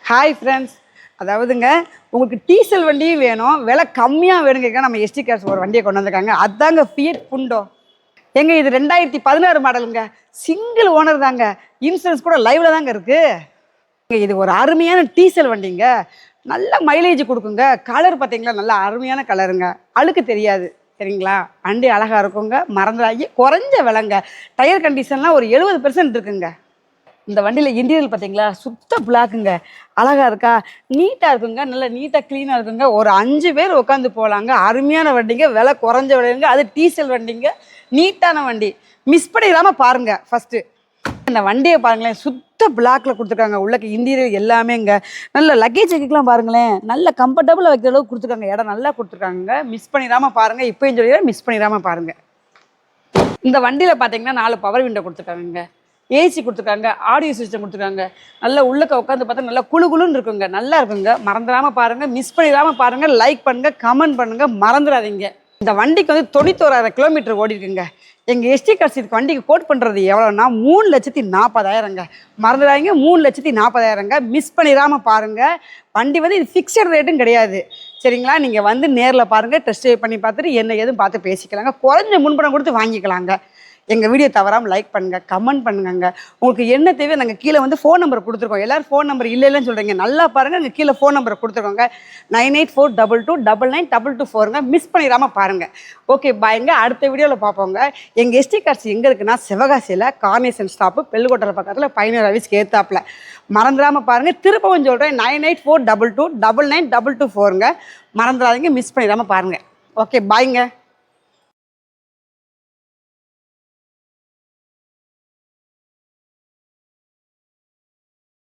Hi friends. அதாவதுங்க, உங்களுக்கு diesel வண்டியும் வேணும், விலை கம்மியாக வேணுங்க. நம்ம எஸ்டி கார்ஸ் ஒரு வண்டியை கொண்டு வந்திருக்காங்க. அதாங்க ஃபியட் புண்டோ. எங்க இது 2016 மாடலுங்க. சிங்கிள் ஓனர் தாங்க. இன்சூரன்ஸ் கூட லைவ்ல தாங்க இருக்கு. இது ஒரு அருமையான டீசல் வண்டிங்க. நல்ல மைலேஜ் கொடுக்குங்க. கலர் பார்த்தீங்களா, நல்ல அருமையான கலருங்க. அழுக்கு தெரியாது. சரிங்களா? வண்டி அழகாக இருக்குங்க. மறந்துடாகி குறைஞ்ச விலைங்க. டயர் கண்டிஷன்லாம் ஒரு 70% இருக்குங்க. இந்த வண்டியில் இன்டீரியல் பார்த்தீங்களா, சுத்த பிளாக்குங்க. அழகாக இருக்கா, நீட்டாக இருக்குங்க. நல்லா நீட்டாக க்ளீனாக இருக்குங்க. ஒரு 5 பேர் உட்காந்து போகலாங்க. அருமையான வண்டிங்க, விலை குறைஞ்ச விலைங்க. அது டீசல் வண்டிங்க, நீட்டான வண்டி. மிஸ் பண்ணிடாமல் பாருங்கள். ஃபஸ்ட்டு இந்த வண்டியை பாருங்களேன், சுத்த பிளாக்ல கொடுத்துருக்காங்க. உள்ளக்கு இன்டீரியல் எல்லாமேங்க. நல்ல லக்கேஜ் வைக்கலாம் பாருங்களேன், நல்ல கம்ஃபர்டபுளாக வைக்கிற அளவுக்கு கொடுத்துருக்காங்க. இடம் நல்லா கொடுத்துருக்காங்க. மிஸ் பண்ணிடாமல் பாருங்கள். இப்போயும் சொல்லிடுறேன், மிஸ் பண்ணிடாமல் பாருங்கள். இந்த வண்டியில் பார்த்தீங்கன்னா 4 பவர் விண்டோ கொடுத்துருக்காங்க. ஏசி கொடுத்துருக்காங்க. ஆடியோ சிஸ்டம் கொடுத்துருக்காங்க. நல்லா உள்ளக்க உட்காந்து பார்த்தா நல்லா குழுன்னு இருக்குங்க. நல்லா இருக்குங்க. மறந்துடாமல் பாருங்கள். மிஸ் பண்ணிடாமல் பாருங்கள். லைக் பண்ணுங்கள், கமெண்ட் பண்ணுங்கள், மறந்துடாதீங்க. இந்த வண்டிக்கு வந்து 91,000 கிலோமீட்டர் ஓடி இருக்குங்க. எங்கள் எஸ்டி கார்ஸ் இதுக்கு வண்டிக்கு கோட் பண்ணுறது எவ்வளோன்னா 3,40,000ங்க. மறந்துடாதீங்க, 3,40,000ங்க. மிஸ் பண்ணிடாமல் பாருங்கள். வண்டி வந்து இது ஃபிக்ஸட் ரேட்டும் கிடையாது. சரிங்களா? நீங்கள் வந்து நேரில் பாருங்கள், டெஸ்ட் ட்ரைவ் பண்ணி பார்த்துட்டு என்ன ஏதும் பார்த்து பேசிக்கலாங்க. குறைஞ்ச முன்பணம் கொடுத்து வாங்கிக்கலாங்க. எங்கள் வீடியோ தவறாமல் லைக் பண்ணுங்கள், கமெண்ட் பண்ணுங்க. உங்களுக்கு என்ன தேவையோ நாங்கள் கீழே வந்து ஃபோன் நம்பர் கொடுத்துருக்கோம். எல்லோரும் ஃபோன் நம்பர் இல்லைன்னு சொல்கிறீங்க. நல்லா பாருங்கள், நாங்கள் கீழே ஃபோன் நம்பர் கொடுத்துருக்கோங்க. 9842299224ங்க. மிஸ் பண்ணிடாமல் பாருங்கள். ஓகே, பாய்ங்க. அடுத்த வீடியோவில் பார்ப்போங்க. எங்கள் எஸ்டி கார்ஸ் எங்கே இருக்குன்னா, சிவகாசியில் கார்னேஷன் ஸ்டாப்பு, பெல்லுக்கோட்டை பக்கத்தில் பயணியர் ஆஃபீஸ்க்கு ஏத்தாப்பில். மறந்துடாமல் பாருங்கள். திருப்பவும் சொல்கிறேன், 9842299224ங்க. மறந்துடாதீங்க, மிஸ் பண்ணிடாமல் பாருங்கள். ஓகே, பாய்ங்க.